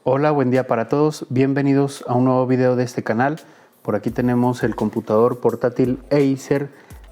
Hola, buen día para todos. Bienvenidos a un nuevo video de este canal. Por aquí tenemos el computador portátil Acer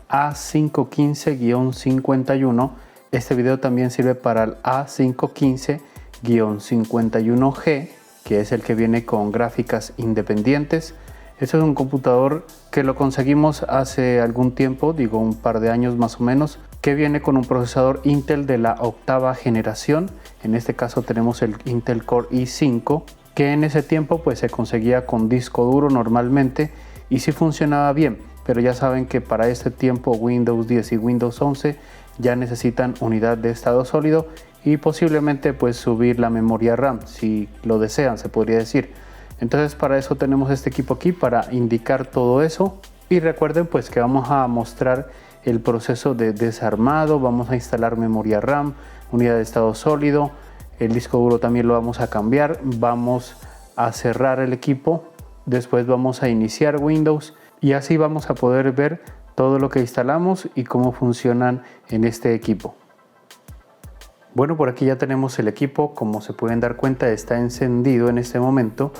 A515-51. Este video también sirve para el A515-51G, que es el que viene con gráficas independientes. Este es un computador que lo conseguimos hace algún tiempo, digo un par de años más o menos, que viene con un procesador Intel de la 8ª generación. En este caso tenemos el Intel Core i5, que en ese tiempo pues se conseguía con disco duro normalmente y sí funcionaba bien, pero ya saben que para este tiempo Windows 10 y Windows 11 ya necesitan unidad de estado sólido y posiblemente pues subir la memoria RAM, si lo desean, se podría decir. Entonces para eso tenemos este equipo aquí, para indicar todo eso. Y recuerden pues que vamos a mostrar el proceso de desarmado, vamos a instalar memoria RAM, unidad de estado sólido, el disco duro también lo vamos a cambiar, vamos a cerrar el equipo, después vamos a iniciar Windows y así vamos a poder ver todo lo que instalamos y cómo funcionan en este equipo. Bueno, por aquí ya tenemos el equipo, como se pueden dar cuenta está encendido en este momento.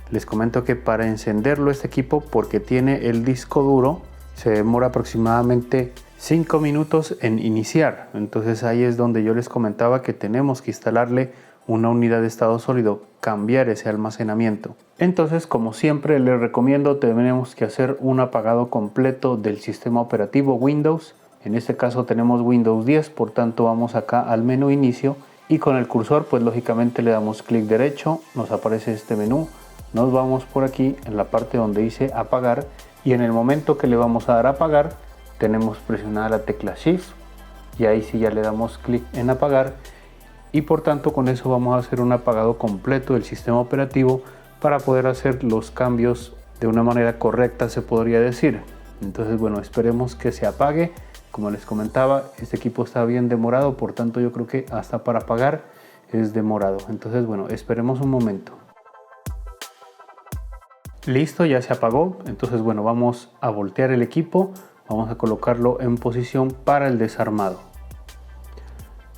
Les comento que para encenderlo este equipo, porque tiene el disco duro, se demora aproximadamente 5 minutos en iniciar. Entonces ahí es donde yo les comentaba que tenemos que instalarle una unidad de estado sólido, cambiar ese almacenamiento. Entonces, como siempre les recomiendo, tenemos que hacer un apagado completo del sistema operativo Windows. En este caso tenemos Windows 10, por tanto vamos acá al menú inicio y con el cursor pues lógicamente le damos clic derecho, nos aparece este menú. Nos vamos por aquí en la parte donde dice apagar y en el momento que le vamos a dar a apagar tenemos presionada la tecla Shift y ahí sí ya le damos clic en apagar y por tanto con eso vamos a hacer un apagado completo del sistema operativo para poder hacer los cambios de una manera correcta, se podría decir. Entonces bueno, esperemos que se apague. Como les comentaba, este equipo está bien demorado, por tanto yo creo que hasta para apagar es demorado. Entonces bueno, esperemos un momento. Listo, ya se apagó. Entonces bueno, vamos a voltear el equipo, vamos a colocarlo en posición para el desarmado.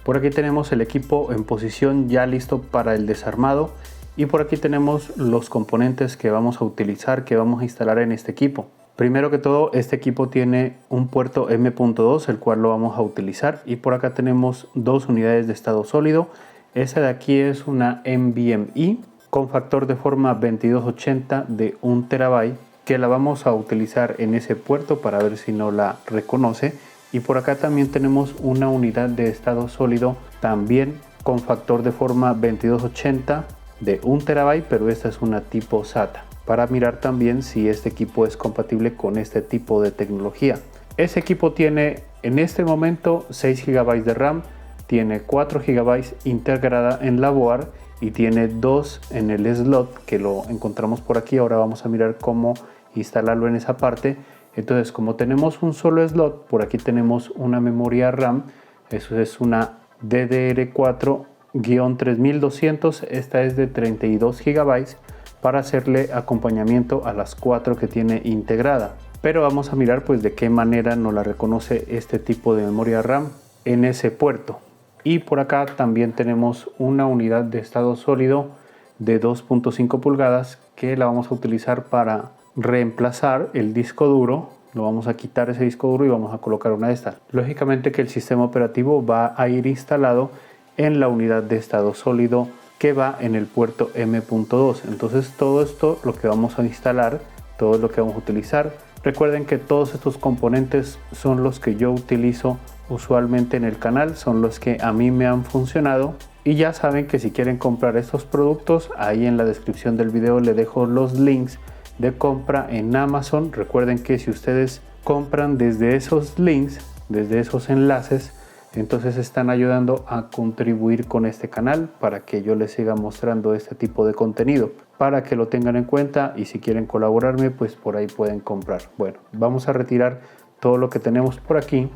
Por aquí tenemos el equipo en posición ya listo para el desarmado y por aquí tenemos los componentes que vamos a utilizar, que vamos a instalar en este equipo. Primero que todo, este equipo tiene un puerto M.2, el cual lo vamos a utilizar, y por acá tenemos dos unidades de estado sólido. Esta de aquí es una NVMe con factor de forma 2280 de 1 TB, que la vamos a utilizar en ese puerto para ver si no la reconoce. Y por acá también tenemos una unidad de estado sólido también con factor de forma 2280 de 1 TB, pero esta es una tipo SATA, para mirar también si este equipo es compatible con este tipo de tecnología. Este equipo tiene en este momento 6 GB de RAM, tiene 4 GB integrada en la board y tiene 2 en el slot, que lo encontramos por aquí. Ahora vamos a mirar cómo instalarlo en esa parte. Entonces, como tenemos un solo slot, por aquí tenemos una memoria RAM, eso es una DDR4-3200, esta es de 32 GB para hacerle acompañamiento a las 4 que tiene integrada. Pero vamos a mirar pues de qué manera nos la reconoce este tipo de memoria RAM en ese puerto. Y por acá también tenemos una unidad de estado sólido de 2.5 pulgadas que la vamos a utilizar para reemplazar el disco duro. Lo vamos a quitar ese disco duro y vamos a colocar una de estas. Lógicamente que el sistema operativo va a ir instalado en la unidad de estado sólido que va en el puerto M.2. Entonces todo esto lo que vamos a instalar, todo lo que vamos a utilizar. Recuerden que todos estos componentes son los que yo utilizo usualmente en el canal, son los que a mí me han funcionado. Y ya saben que si quieren comprar estos productos, ahí en la descripción del video les dejo los links de compra en Amazon. Recuerden que si ustedes compran desde esos links, desde esos enlaces, entonces están ayudando a contribuir con este canal para que yo les siga mostrando este tipo de contenido, para que lo tengan en cuenta, y si quieren colaborarme pues por ahí pueden comprar. Bueno, vamos a retirar todo lo que tenemos por aquí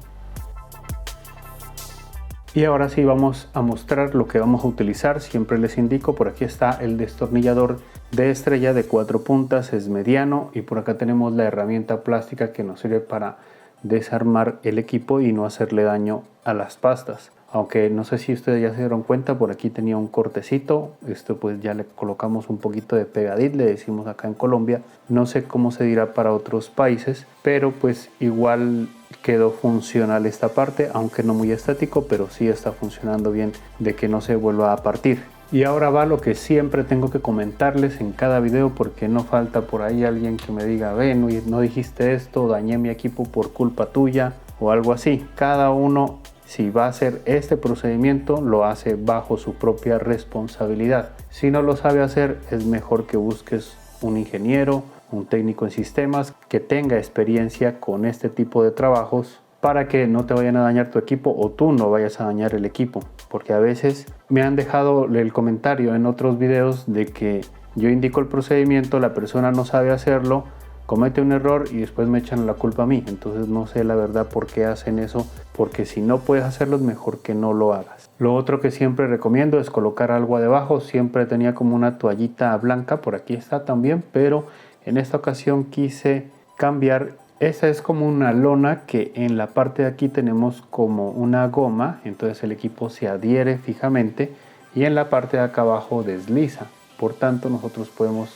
y ahora sí vamos a mostrar lo que vamos a utilizar. Siempre les indico, por aquí está el destornillador de estrella de 4 puntas, es mediano, y por acá tenemos la herramienta plástica que nos sirve para desarmar el equipo y no hacerle daño a las pastas. aunque no sé si ustedes ya se dieron cuenta, por aquí tenía un cortecito. Esto pues ya le colocamos un poquito de pegadit, le decimos acá en Colombia. No sé cómo se dirá para otros países, pero pues igual quedó funcional esta parte, aunque no muy estético, pero sí está funcionando bien de que no se vuelva a partir. Y ahora va lo que siempre tengo que comentarles en cada video, porque no falta por ahí alguien que me diga, ven, no dijiste esto, dañé mi equipo por culpa tuya o algo así. Cada uno, si va a hacer este procedimiento, lo hace bajo su propia responsabilidad. Si no lo sabe hacer, es mejor que busques un ingeniero, un técnico en sistemas que tenga experiencia con este tipo de trabajos, para que no te vayan a dañar tu equipo o tú no vayas a dañar el equipo. Porque a veces me han dejado el comentario en otros videos de que yo indico el procedimiento, la persona no sabe hacerlo, comete un error y después me echan la culpa a mí. Entonces no sé la verdad por qué hacen eso, porque si no puedes hacerlo es mejor que no lo hagas. Lo otro que siempre recomiendo es colocar algo debajo. Siempre tenía como una toallita blanca, por aquí está también, pero en esta ocasión quise cambiar. Esta es como una lona que en la parte de aquí tenemos como una goma, entonces el equipo se adhiere fijamente y en la parte de acá abajo desliza. Por tanto, nosotros podemos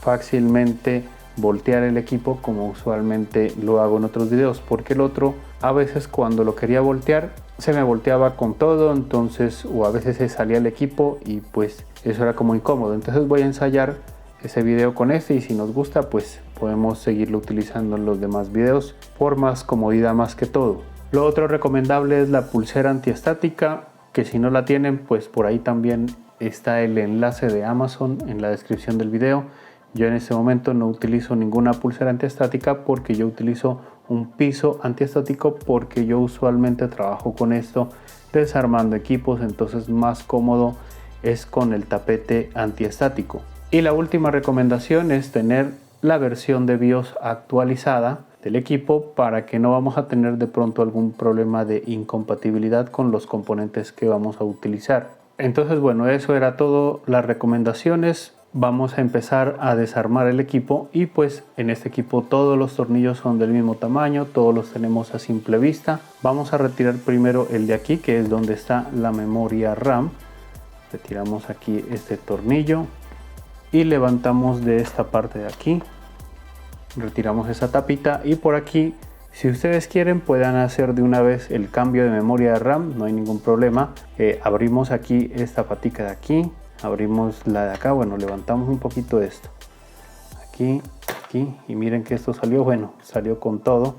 fácilmente voltear el equipo como usualmente lo hago en otros videos, porque el otro a veces cuando lo quería voltear se me volteaba con todo, entonces o a veces se salía el equipo y pues eso era como incómodo. Entonces voy a ensayar ese video con este y si nos gusta pues podemos seguirlo utilizando en los demás videos por más comodidad más que todo. Lo otro recomendable es la pulsera antiestática, que si no la tienen pues por ahí también está el enlace de Amazon en la descripción del video. Yo en este momento no utilizo ninguna pulsera antiestática porque yo utilizo un piso antiestático, porque yo usualmente trabajo con esto desarmando equipos, entonces más cómodo es con el tapete antiestático. Y la última recomendación es tener la versión de BIOS actualizada del equipo, para que no vamos a tener de pronto algún problema de incompatibilidad con los componentes que vamos a utilizar. Entonces bueno, eso era todo las recomendaciones. Vamos a empezar a desarmar el equipo y pues en este equipo todos los tornillos son del mismo tamaño, todos los tenemos a simple vista. Vamos a retirar primero el de aquí, que es donde está la memoria RAM. Retiramos aquí este tornillo y levantamos de esta parte de aquí, retiramos esa tapita y por aquí, si ustedes quieren, puedan hacer de una vez el cambio de memoria de RAM, no hay ningún problema. Abrimos aquí esta patica de aquí, abrimos la de acá, bueno, levantamos un poquito esto, aquí y miren que esto salió, bueno, salió con todo.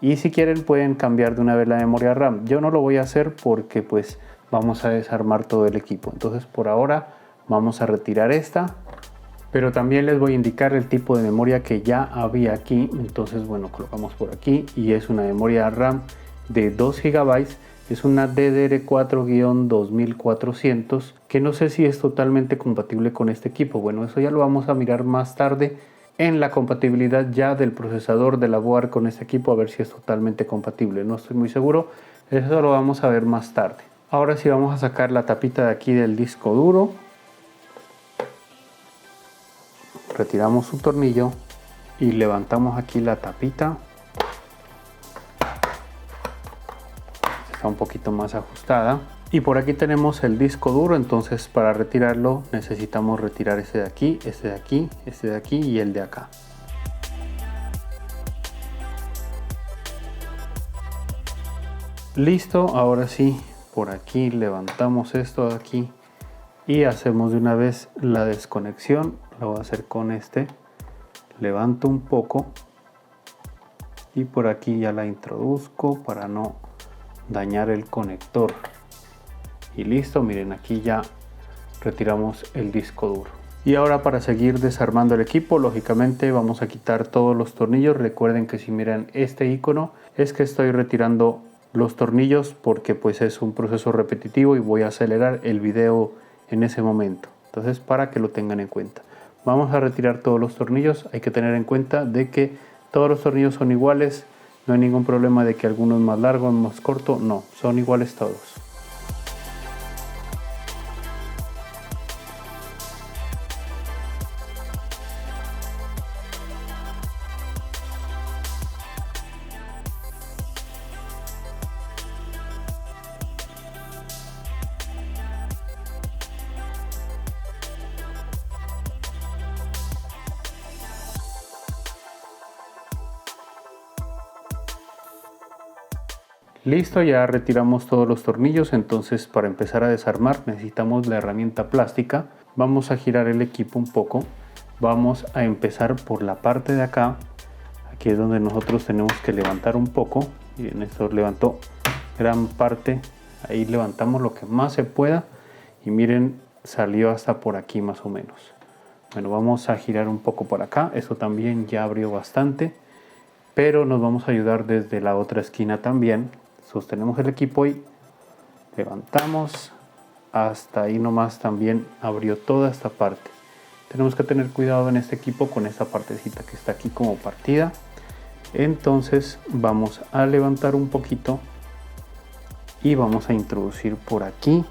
Y si quieren pueden cambiar de una vez la memoria RAM. Yo no lo voy a hacer porque pues vamos a desarmar todo el equipo, entonces por ahora vamos a retirar esta. Pero también les voy a indicar el tipo de memoria que ya había aquí. Entonces bueno, colocamos por aquí y es una memoria RAM de 2 GB. Es una DDR4-2400 que no sé si es totalmente compatible con este equipo. Bueno, eso ya lo vamos a mirar más tarde en la compatibilidad ya del procesador de la board con este equipo, a ver si es totalmente compatible. No estoy muy seguro, eso lo vamos a ver más tarde. Ahora sí vamos a sacar la tapita de aquí del disco duro. Retiramos su tornillo y levantamos aquí la tapita. Está un poquito más ajustada. Y por aquí tenemos el disco duro, entonces para retirarlo necesitamos retirar este de aquí, este de aquí, este de aquí y el de acá. Listo, ahora sí, por aquí levantamos esto de aquí y hacemos de una vez la desconexión. Lo voy a hacer con este. Levanto un poco y por aquí ya la introduzco para no dañar el conector. Y listo, miren, aquí ya retiramos el disco duro. Y ahora para seguir desarmando el equipo, lógicamente vamos a quitar todos los tornillos. Recuerden que si miran este icono es que estoy retirando los tornillos, porque pues es un proceso repetitivo y voy a acelerar el video en ese momento. Entonces para que lo tengan en cuenta. Vamos a retirar todos los tornillos. Hay que tener en cuenta de que todos los tornillos son iguales. No hay ningún problema de que alguno es más largo o más corto. No, son iguales todos. Listo, ya retiramos todos los tornillos. Entonces, para empezar a desarmar necesitamos la herramienta plástica. Vamos a girar el equipo un poco. Vamos a empezar por la parte de acá. Aquí es donde nosotros tenemos que levantar un poco. Miren, esto levantó gran parte. Ahí levantamos lo que más se pueda. Y miren, salió hasta por aquí más o menos. Bueno, vamos a girar un poco por acá. Esto también ya abrió bastante. Pero nos vamos a ayudar desde la otra esquina también. Sostenemos el equipo y levantamos. Hasta ahí nomás también abrió toda esta parte. Tenemos que tener cuidado en este equipo con esta partecita que está aquí como partida. Entonces vamos a levantar un poquito y vamos a introducir por aquí.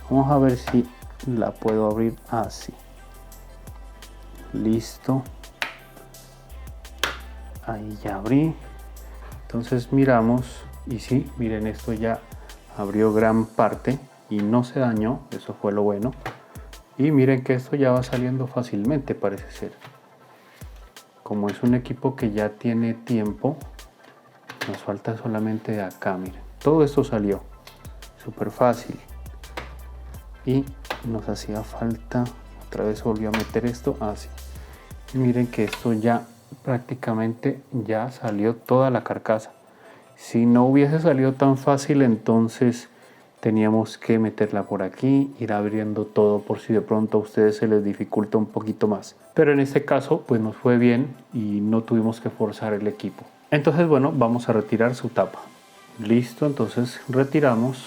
Vamos a ver si la puedo abrir así. Listo. Ahí ya abrí. Entonces miramos y sí, miren, esto ya abrió gran parte y no se dañó. Eso fue lo bueno. Y miren que esto ya va saliendo fácilmente, parece ser. Como es un equipo que ya tiene tiempo, nos falta solamente de acá, miren. Todo esto salió súper fácil. Y nos hacía falta, otra vez volvió a meter esto así. Y miren que esto ya prácticamente ya salió toda la carcasa. Si no hubiese salido tan fácil, entonces teníamos que meterla por aquí, ir abriendo todo por si de pronto a ustedes se les dificulta un poquito más. Pero en este caso pues nos fue bien y no tuvimos que forzar el equipo. Entonces bueno, vamos a retirar su tapa. Listo, entonces retiramos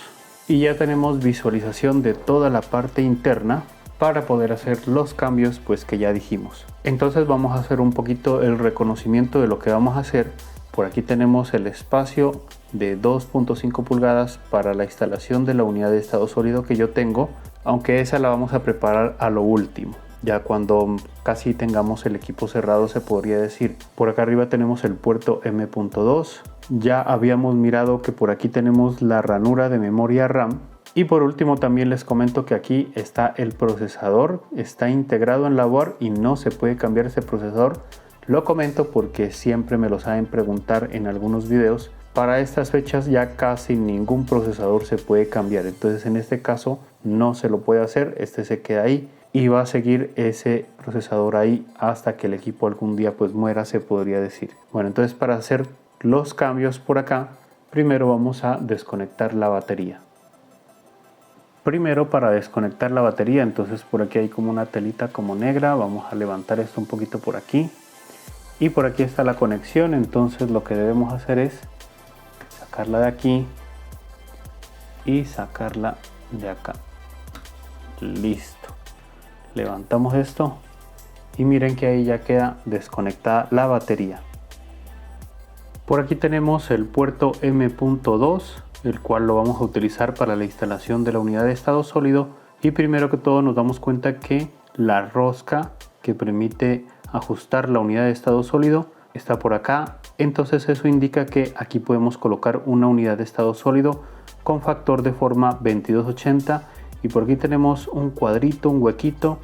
y ya tenemos visualización de toda la parte interna para poder hacer los cambios pues que ya dijimos. Entonces vamos a hacer un poquito el reconocimiento de lo que vamos a hacer. Por aquí tenemos el espacio de 2.5 pulgadas para la instalación de la unidad de estado sólido que yo tengo, aunque esa la vamos a preparar a lo último, ya cuando casi tengamos el equipo cerrado se podría decir. Por acá arriba tenemos el puerto M.2, ya habíamos mirado que por aquí tenemos la ranura de memoria RAM. Y por último también les comento que aquí está el procesador, está integrado en la board y no se puede cambiar ese procesador. Lo comento porque siempre me lo saben preguntar en algunos videos. Para estas fechas ya casi ningún procesador se puede cambiar, entonces en este caso no se lo puede hacer, este se queda ahí y va a seguir ese procesador ahí hasta que el equipo algún día pues muera, se podría decir. Bueno, entonces para hacer los cambios por acá, primero vamos a desconectar la batería. Primero para desconectar la batería, entonces por aquí hay como una telita como negra, vamos a levantar esto un poquito por aquí. Y por aquí está la conexión, entonces lo que debemos hacer es sacarla de aquí y sacarla de acá. Listo. Levantamos esto y miren que ahí ya queda desconectada la batería. Por aquí tenemos el puerto M.2, el cual lo vamos a utilizar para la instalación de la unidad de estado sólido. Y primero que todo nos damos cuenta que la rosca que permite ajustar la unidad de estado sólido está por acá, entonces eso indica que aquí podemos colocar una unidad de estado sólido con factor de forma 2280 y por aquí tenemos un cuadrito, un huequito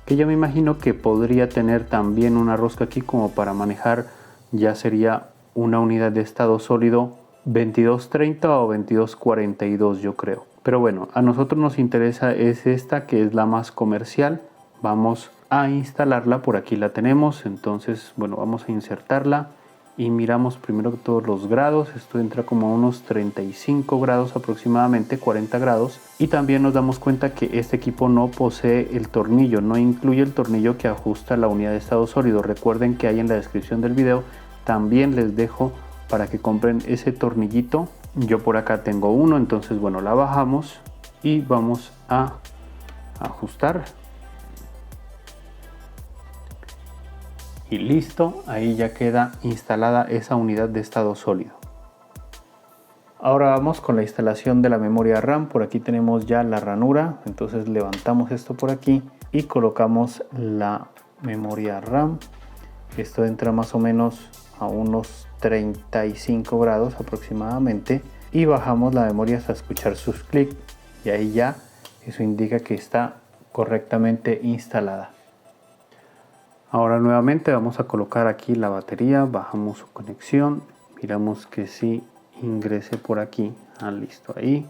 que yo me imagino que podría tener también una rosca aquí como para manejar, ya sería una unidad de estado sólido 2230 o 2242 yo creo, pero bueno, a nosotros nos interesa es esta que es la más comercial. Vamos a instalarla, por aquí la tenemos, entonces bueno, vamos a insertarla y miramos primero que todos los grados. Esto entra como a unos 35 grados aproximadamente, 40 grados, y también nos damos cuenta que este equipo no posee el tornillo, no incluye el tornillo que ajusta la unidad de estado sólido. Recuerden que hay en la descripción del video, también les dejo para que compren ese tornillito. Yo por acá tengo uno, entonces bueno, la bajamos y vamos a ajustar. Y listo, ahí ya queda instalada esa unidad de estado sólido. Ahora vamos con la instalación de la memoria RAM. Por aquí tenemos ya la ranura, entonces levantamos esto por aquí y colocamos la memoria RAM. Esto entra más o menos a unos 35 grados aproximadamente y bajamos la memoria hasta escuchar sus clics y ahí ya eso indica que está correctamente instalada. Ahora nuevamente vamos a colocar aquí la batería, bajamos su conexión, miramos que sí ingrese por aquí. Listo, ahí.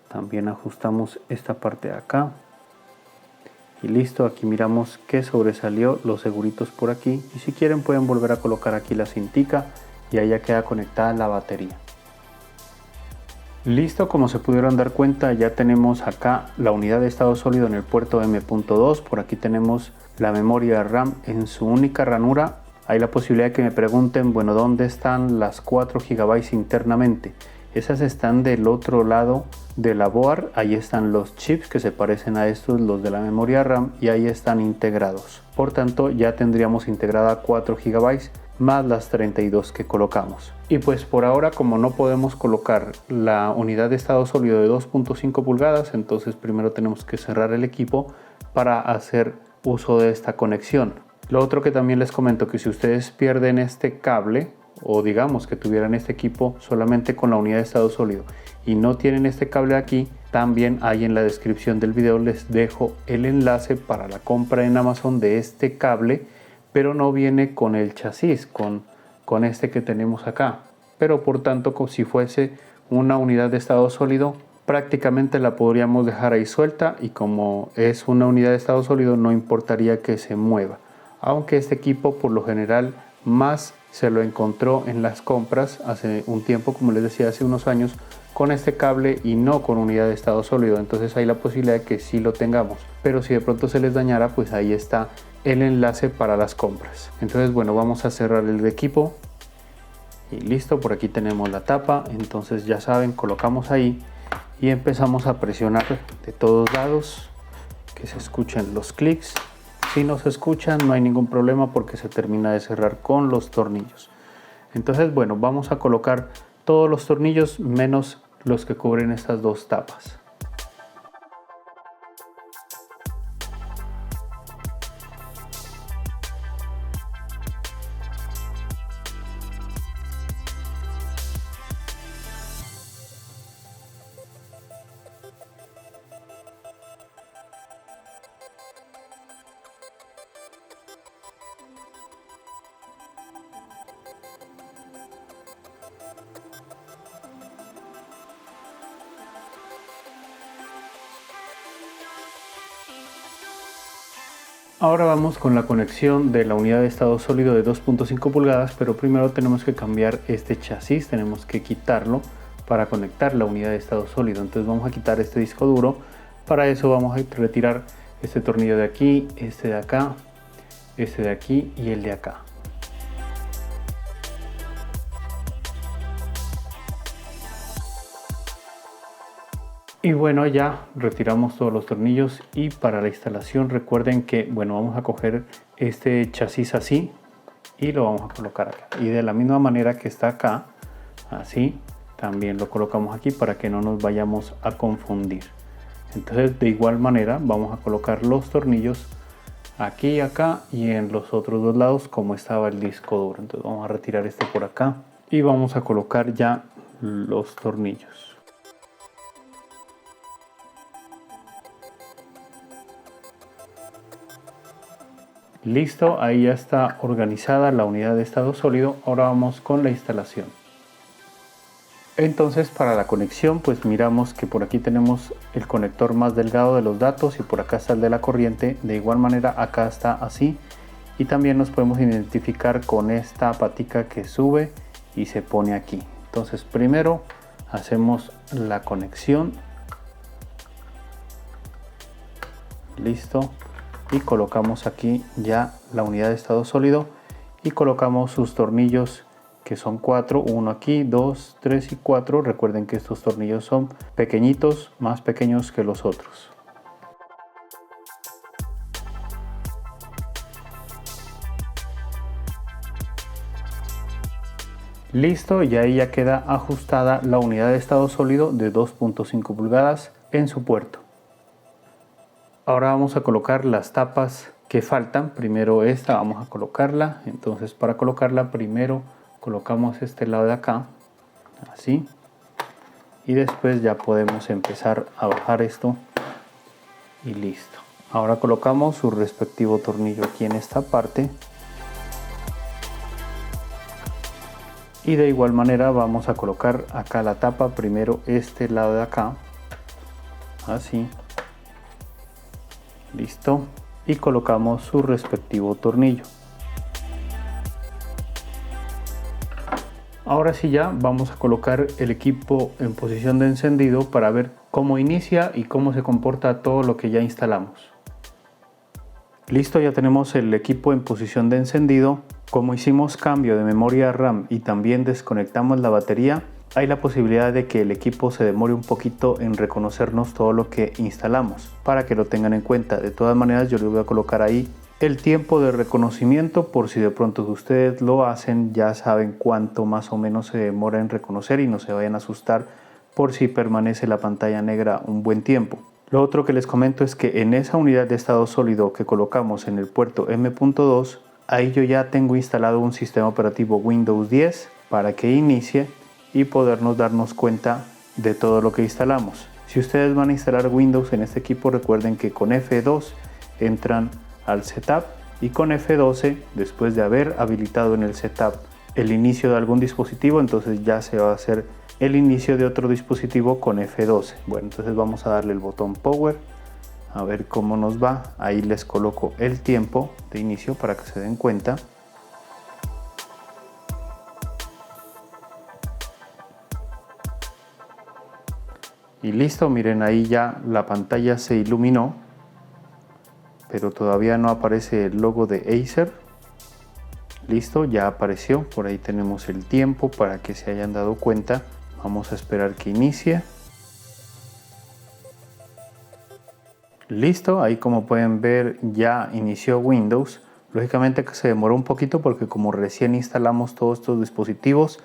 También ajustamos esta parte de acá. Y listo, aquí miramos que sobresalió los seguritos por aquí. Y si quieren pueden volver a colocar aquí la cintica y ahí ya queda conectada la batería. Listo, como se pudieron dar cuenta, ya tenemos acá la unidad de estado sólido en el puerto M.2. Por aquí tenemos la memoria RAM en su única ranura. Hay la posibilidad de que me pregunten, bueno, ¿dónde están las 4 GB internamente? Esas están del otro lado de la board. Ahí están los chips que se parecen a estos, los de la memoria RAM, y ahí están integrados. Por tanto, ya tendríamos integrada 4 GB más las 32 que colocamos. Y pues por ahora, como no podemos colocar la unidad de estado sólido de 2.5 pulgadas, entonces primero tenemos que cerrar el equipo para hacer uso de esta conexión. Lo otro que también les comento, que si ustedes pierden este cable, o digamos que tuvieran este equipo solamente con la unidad de estado sólido y no tienen este cable aquí, también ahí en la descripción del video les dejo el enlace para la compra en Amazon de este cable, pero no viene con el chasis, con este que tenemos acá. Pero por tanto, como si fuese una unidad de estado sólido, prácticamente la podríamos dejar ahí suelta, y como es una unidad de estado sólido no importaría que se mueva. Aunque este equipo por lo general más se lo encontró en las compras hace un tiempo, como les decía, hace unos años, con este cable y no con unidad de estado sólido. Entonces hay la posibilidad de que sí lo tengamos, pero si de pronto se les dañara, pues ahí está el enlace para las compras. Entonces bueno, vamos a cerrar el equipo y listo. Por aquí tenemos la tapa, entonces ya saben, colocamos ahí y empezamos a presionar de todos lados, que se escuchen los clics. Si no se escuchan no hay ningún problema porque se termina de cerrar con los tornillos. Entonces bueno, vamos a colocar todos los tornillos menos los que cubren estas dos tapas. Ahora vamos con la conexión de la unidad de estado sólido de 2.5 pulgadas, pero primero tenemos que cambiar este chasis, tenemos que quitarlo para conectar la unidad de estado sólido. Entonces vamos a quitar este disco duro. Para eso vamos a retirar este tornillo de aquí, este de acá, este de aquí y el de acá. Y bueno, ya retiramos todos los tornillos, y para la instalación recuerden que bueno, vamos a coger este chasis así y lo vamos a colocar acá, y de la misma manera que está acá, así también lo colocamos aquí para que no nos vayamos a confundir. Entonces de igual manera vamos a colocar los tornillos aquí y acá y en los otros dos lados como estaba el disco duro. Entonces vamos a retirar este por acá y vamos a colocar ya los tornillos. Listo, ahí ya está organizada la unidad de estado sólido. Ahora vamos con la instalación. Entonces para la conexión pues miramos que por aquí tenemos el conector más delgado de los datos y por acá está el de la corriente. De igual manera acá está así, y también nos podemos identificar con esta patica que sube y se pone aquí. Entonces primero hacemos la conexión, listo, y colocamos aquí ya la unidad de estado sólido y colocamos sus tornillos, que son 4, uno aquí, 2, 3 y 4. Recuerden que estos tornillos son pequeñitos, más pequeños que los otros. Listo, y ahí ya queda ajustada la unidad de estado sólido de 2.5 pulgadas en su puerto. Ahora vamos a colocar las tapas que faltan. Primero esta vamos a colocarla. Entonces para colocarla primero colocamos este lado de acá, así, y después ya podemos empezar a bajar esto y listo. Ahora colocamos su respectivo tornillo aquí en esta parte Y de igual manera vamos a colocar acá la tapa, primero este lado de acá, así, listo, y colocamos su respectivo tornillo. Ahora sí ya vamos a colocar el equipo en posición de encendido para ver cómo inicia y cómo se comporta todo lo que ya instalamos. Listo, ya tenemos el equipo en posición de encendido. Como hicimos cambio de memoria RAM y también desconectamos la batería, hay la posibilidad de que el equipo se demore un poquito en reconocernos todo lo que instalamos, para que lo tengan en cuenta. De todas maneras, yo les voy a colocar ahí el tiempo de reconocimiento, por si de pronto ustedes lo hacen, ya saben cuánto más o menos se demora en reconocer y no se vayan a asustar por si permanece la pantalla negra un buen tiempo. Lo otro que les comento es que en esa unidad de estado sólido que colocamos en el puerto M.2, ahí yo ya tengo instalado un sistema operativo Windows 10 para que inicie y podernos darnos cuenta de todo lo que instalamos. Si ustedes van a instalar Windows en este equipo, recuerden que con F2 entran al setup y con F12, después de haber habilitado en el setup el inicio de algún dispositivo, entonces ya se va a hacer el inicio de otro dispositivo con F12. Bueno, entonces vamos a darle el botón Power a ver cómo nos va. Ahí les coloco el tiempo de inicio para que se den cuenta. Y listo, miren, ahí ya la pantalla se iluminó, pero todavía no aparece el logo de Acer. Listo, ya apareció. Por ahí tenemos el tiempo para que se hayan dado cuenta. Vamos a esperar que inicie. Listo, ahí como pueden ver ya inició Windows. Lógicamente que se demoró un poquito porque como recién instalamos todos estos dispositivos,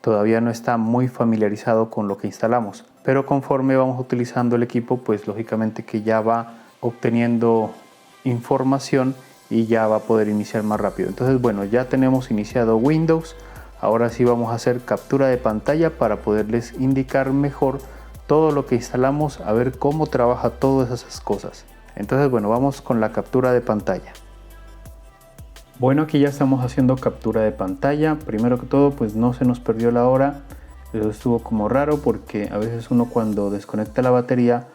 todavía no está muy familiarizado con lo que instalamos. Pero conforme vamos utilizando el equipo, pues lógicamente que ya va obteniendo información y ya va a poder iniciar más rápido. Entonces bueno, ya tenemos iniciado Windows. Ahora sí vamos a hacer captura de pantalla para poderles indicar mejor todo lo que instalamos, a ver cómo trabaja todas esas cosas. Entonces bueno, vamos con la captura de pantalla. Bueno, aquí ya estamos haciendo captura de pantalla. Primero que todo, pues no se nos perdió la hora. Eso estuvo como raro porque a veces uno cuando desconecta la batería,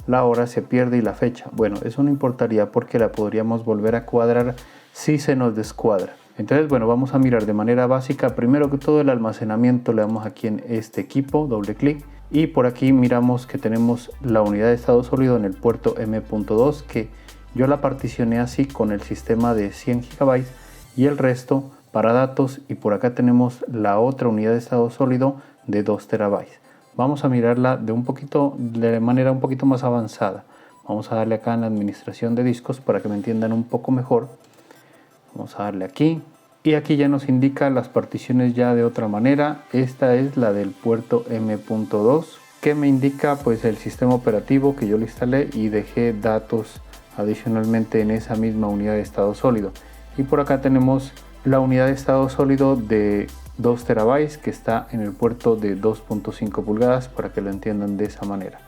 la hora se pierde y la fecha. Bueno, eso no importaría porque la podríamos volver a cuadrar si se nos descuadra. Entonces bueno, vamos a mirar de manera básica. Primero que todo, el almacenamiento le damos aquí en este equipo, doble clic. Y por aquí miramos que tenemos la unidad de estado sólido en el puerto M.2, que yo la particioné así con el sistema de 100 GB y el resto para datos. Y por acá tenemos la otra unidad de estado sólido de 2 TB. Vamos a mirarla de manera un poquito más avanzada. Vamos a darle acá en la administración de discos para que me entiendan un poco mejor. Vamos a darle aquí. Y aquí ya nos indica las particiones ya de otra manera. Esta es la del puerto M.2 que me indica pues el sistema operativo que yo le instalé y dejé datos adicionalmente en esa misma unidad de estado sólido. Y por acá tenemos la unidad de estado sólido de 2 TB que está en el puerto de 2.5 pulgadas para que lo entiendan de esa manera.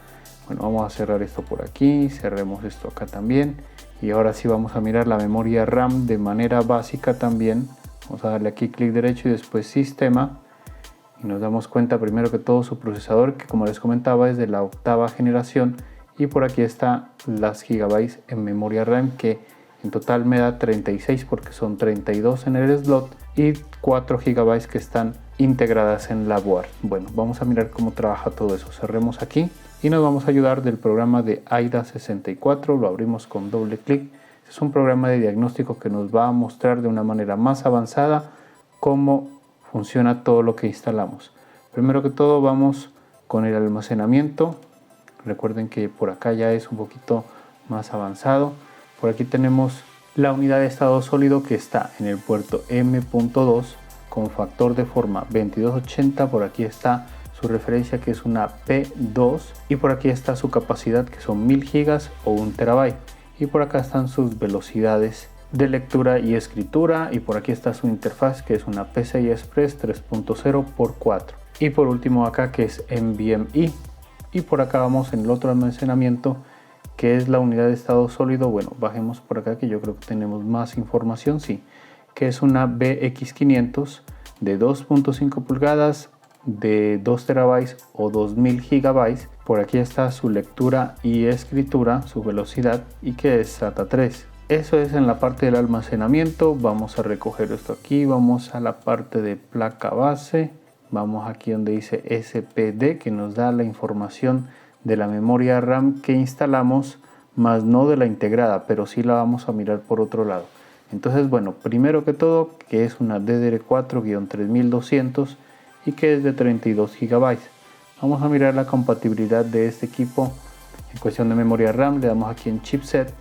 Bueno, vamos a cerrar esto por aquí, cerremos esto acá también. Y ahora sí vamos a mirar la memoria RAM de manera básica también. Vamos a darle aquí clic derecho y después sistema. Y nos damos cuenta primero que todo su procesador, que como les comentaba es de la 8ª generación. Y por aquí está las gigabytes en memoria RAM, que en total me da 36 porque son 32 en el slot y 4 gigabytes que están integradas en la board. Bueno, vamos a mirar cómo trabaja todo eso. Cerremos aquí y nos vamos a ayudar del programa de AIDA64. Lo abrimos con doble clic. Es un programa de diagnóstico que nos va a mostrar de una manera más avanzada cómo funciona todo lo que instalamos. Primero que todo vamos con el almacenamiento. Recuerden que por acá ya es un poquito más avanzado. Por aquí tenemos la unidad de estado sólido que está en el puerto M.2 con factor de forma 2280. Por aquí está su referencia, que es una P2, y por aquí está su capacidad, que son 1000 GB o 1 TB. Y por acá están sus velocidades de lectura y escritura, y por aquí está su interfaz, que es una PCI Express 3.0x4. Y por último acá, que es NVMe. Y por acá vamos en el otro almacenamiento, que es la unidad de estado sólido. Bueno, bajemos por acá que yo creo que tenemos más información, sí, que es una BX500 de 2.5 pulgadas, de 2 terabytes o 2000 gigabytes. Por aquí está su lectura y escritura, su velocidad, y que es SATA 3. Eso es en la parte del almacenamiento. Vamos a recoger esto aquí, vamos a la parte de placa base, vamos aquí donde dice SPD, que nos da la información de la memoria RAM que instalamos, más no de la integrada, pero sí la vamos a mirar por otro lado. Entonces, bueno, primero que todo, que es una DDR4-3200 y que es de 32 GB. Vamos a mirar la compatibilidad de este equipo en cuestión de memoria RAM. Le damos aquí en chipset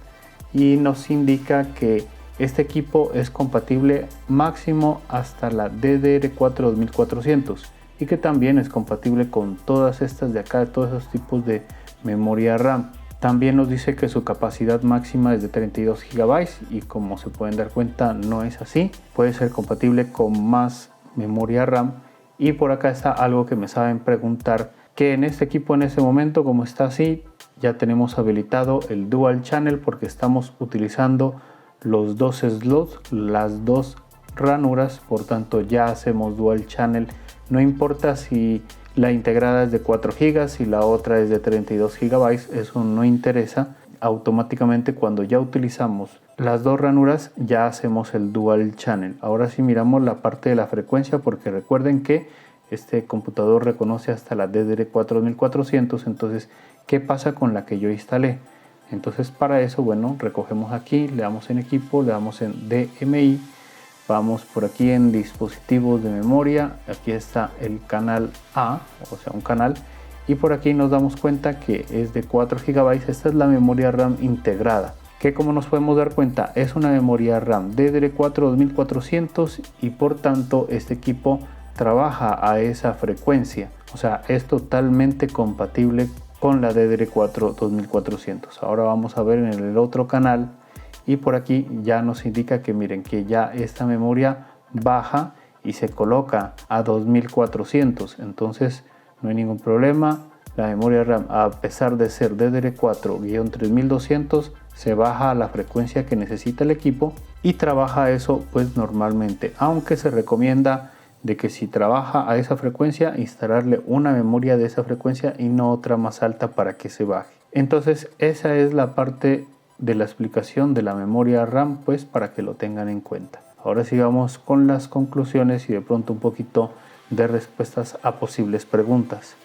y nos indica que este equipo es compatible máximo hasta la DDR4-2400 y que también es compatible con todas estas de acá, todos esos tipos de memoria RAM. También nos dice que su capacidad máxima es de 32 GB y como se pueden dar cuenta no es así. Puede ser compatible con más memoria RAM. Y por acá está algo que me saben preguntar, que en este equipo en este momento, como está así, ya tenemos habilitado el Dual Channel porque estamos utilizando los dos slots, las dos ranuras, por tanto ya hacemos Dual Channel. No importa si la integrada es de 4 GB y la otra es de 32 GB, eso no interesa. Automáticamente cuando ya utilizamos las dos ranuras ya hacemos el Dual Channel. Ahora sí miramos la parte de la frecuencia, porque recuerden que este computador reconoce hasta la DDR4-2400. Entonces, ¿qué pasa con la que yo instalé? Entonces, para eso, bueno, recogemos aquí, le damos en equipo, le damos en DMI, vamos por aquí en dispositivos de memoria, aquí está el canal A, o sea, un canal, y por aquí nos damos cuenta que es de 4 GB. Esta es la memoria RAM integrada, que como nos podemos dar cuenta es una memoria RAM DDR4-2400 y por tanto este equipo trabaja a esa frecuencia, o sea, es totalmente compatible con la DDR4-2400. Ahora vamos a ver en el otro canal y por aquí ya nos indica que miren que ya esta memoria baja y se coloca a 2400. Entonces no hay ningún problema. La memoria RAM, a pesar de ser DDR4-3200, se baja a la frecuencia que necesita el equipo y trabaja eso pues normalmente, aunque se recomienda de que si trabaja a esa frecuencia, instalarle una memoria de esa frecuencia y no otra más alta para que se baje. Entonces esa es la parte de la explicación de la memoria RAM, pues para que lo tengan en cuenta. Ahora sí vamos con las conclusiones y de pronto un poquito de respuestas a posibles preguntas.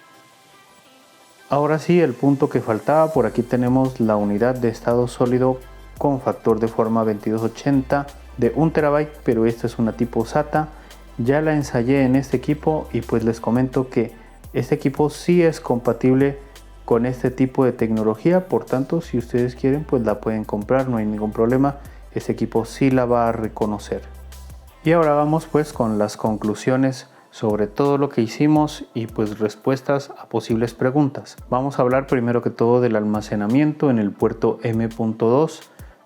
Ahora sí, el punto que faltaba, por aquí tenemos la unidad de estado sólido con factor de forma 2280 de 1 TB, pero esta es una tipo SATA. Ya la ensayé en este equipo y pues les comento que este equipo sí es compatible con este tipo de tecnología, por tanto si ustedes quieren pues la pueden comprar, no hay ningún problema, este equipo sí la va a reconocer. Y ahora vamos pues con las conclusiones sobre todo lo que hicimos y pues respuestas a posibles preguntas. Vamos a hablar primero que todo del almacenamiento en el puerto M.2.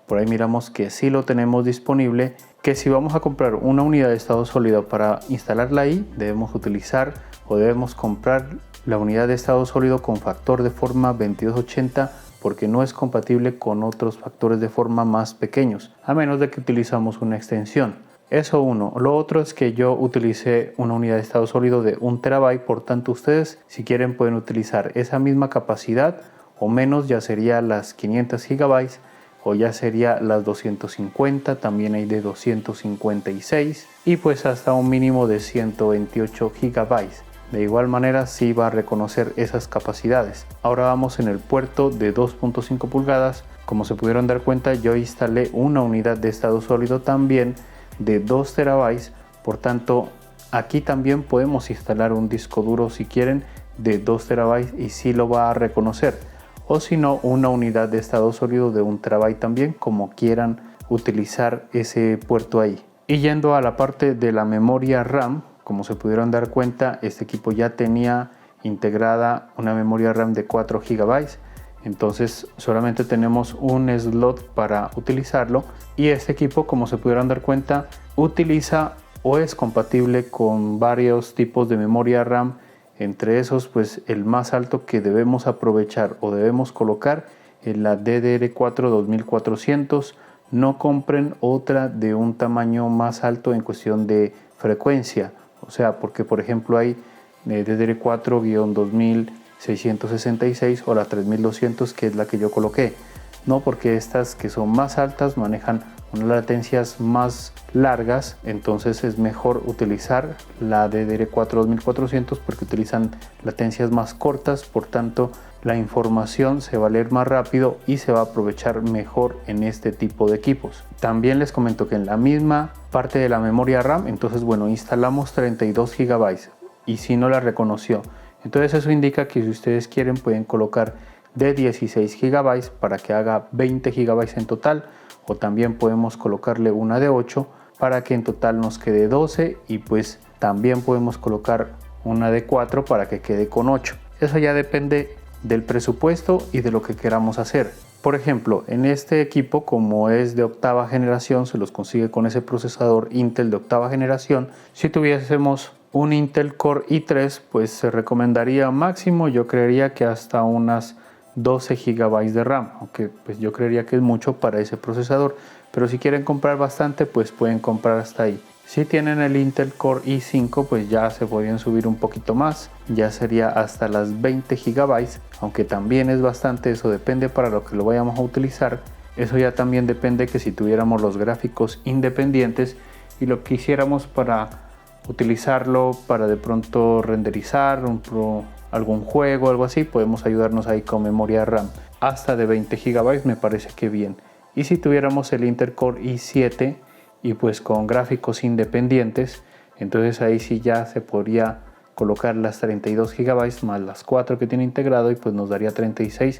Por ahí miramos que sí lo tenemos disponible, que si vamos a comprar una unidad de estado sólido para instalarla ahí, debemos utilizar o debemos comprar la unidad de estado sólido con factor de forma 2280, porque no es compatible con otros factores de forma más pequeños, a menos de que utilizamos una extensión. Eso uno. Lo otro es que yo utilicé una unidad de estado sólido de 1 TB, por tanto ustedes si quieren pueden utilizar esa misma capacidad o menos, ya sería las 500 GB o ya sería las 250, también hay de 256 y pues hasta un mínimo de 128 GB. De igual manera sí va a reconocer esas capacidades. Ahora vamos en el puerto de 2.5 pulgadas. Como se pudieron dar cuenta, yo instalé una unidad de estado sólido también de 2 terabytes. Por tanto, aquí también podemos instalar un disco duro si quieren de 2 terabytes y sí lo va a reconocer. O si no, una unidad de estado sólido de 1 terabyte también, como quieran utilizar ese puerto ahí. Y yendo a la parte de la memoria RAM, como se pudieron dar cuenta, este equipo ya tenía integrada una memoria RAM de 4 GB. Entonces solamente tenemos un slot para utilizarlo. Y este equipo, como se pudieron dar cuenta, utiliza o es compatible con varios tipos de memoria RAM. Entre esos, pues el más alto que debemos aprovechar o debemos colocar es la DDR4-2400. No compren otra de un tamaño más alto en cuestión de frecuencia. O O sea, porque por ejemplo hay DDR4-2666 o la 3200, que es la que yo coloqué. No, porque estas que son más altas manejan unas latencias más largas, entonces es mejor utilizar la DDR4-2400 porque utilizan latencias más cortas, por tanto la información se va a leer más rápido y se va a aprovechar mejor en este tipo de equipos. También les comento que en la misma parte de la memoria RAM, entonces bueno, instalamos 32 GB y si no la reconoció, entonces eso indica que si ustedes quieren pueden colocar de 16 GB para que haga 20 GB en total, o también podemos colocarle una de 8 para que en total nos quede 12, y pues también podemos colocar una de 4 para que quede con 8. Eso ya depende del presupuesto y de lo que queramos hacer. Por ejemplo, en este equipo, como es de octava generación, se los consigue con ese procesador Intel de octava generación. Si tuviésemos un Intel Core i3, pues se recomendaría máximo, yo creería que hasta unas 12 GB de RAM, aunque pues yo creería que es mucho para ese procesador, pero si quieren comprar bastante, pues pueden comprar hasta ahí. Si tienen el Intel Core i5, pues ya se podrían subir un poquito más, ya sería hasta las 20 GB, aunque también es bastante, eso depende para lo que lo vayamos a utilizar. Eso ya también depende que si tuviéramos los gráficos independientes y lo quisiéramos para utilizarlo para de pronto renderizar algún juego o algo así, podemos ayudarnos ahí con memoria RAM hasta de 20 GB, me parece que bien. Y si tuviéramos el Intel Core i7 y pues con gráficos independientes, entonces ahí sí ya se podría colocar las 32 GB más las 4 que tiene integrado y pues nos daría 36,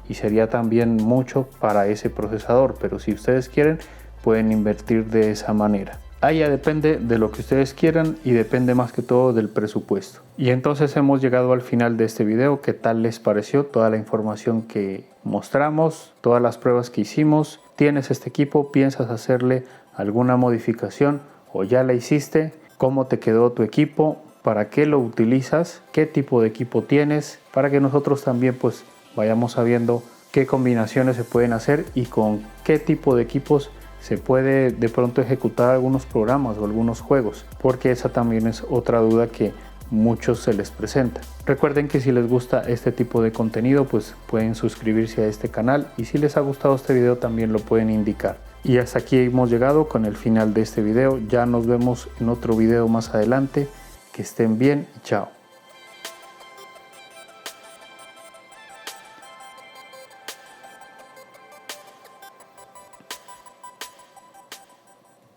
y sería también mucho para ese procesador, pero si ustedes quieren pueden invertir de esa manera. Ahí ya depende de lo que ustedes quieran y depende más que todo del presupuesto. Y entonces hemos llegado al final de este video. ¿Qué tal les pareció toda la información que mostramos, todas las pruebas que hicimos? ¿Tienes este equipo? ¿Piensas hacerle alguna modificación o ya la hiciste? ¿Cómo te quedó tu equipo? ¿Para qué lo utilizas? ¿Qué tipo de equipo tienes? Para que nosotros también pues vayamos sabiendo qué combinaciones se pueden hacer y con qué tipo de equipos se puede de pronto ejecutar algunos programas o algunos juegos, porque esa también es otra duda que muchos se les presenta. Recuerden que si les gusta este tipo de contenido, pues pueden suscribirse a este canal, y si les ha gustado este video también lo pueden indicar. Y hasta aquí hemos llegado con el final de este video. Ya nos vemos en otro video más adelante. Que estén bien y chao.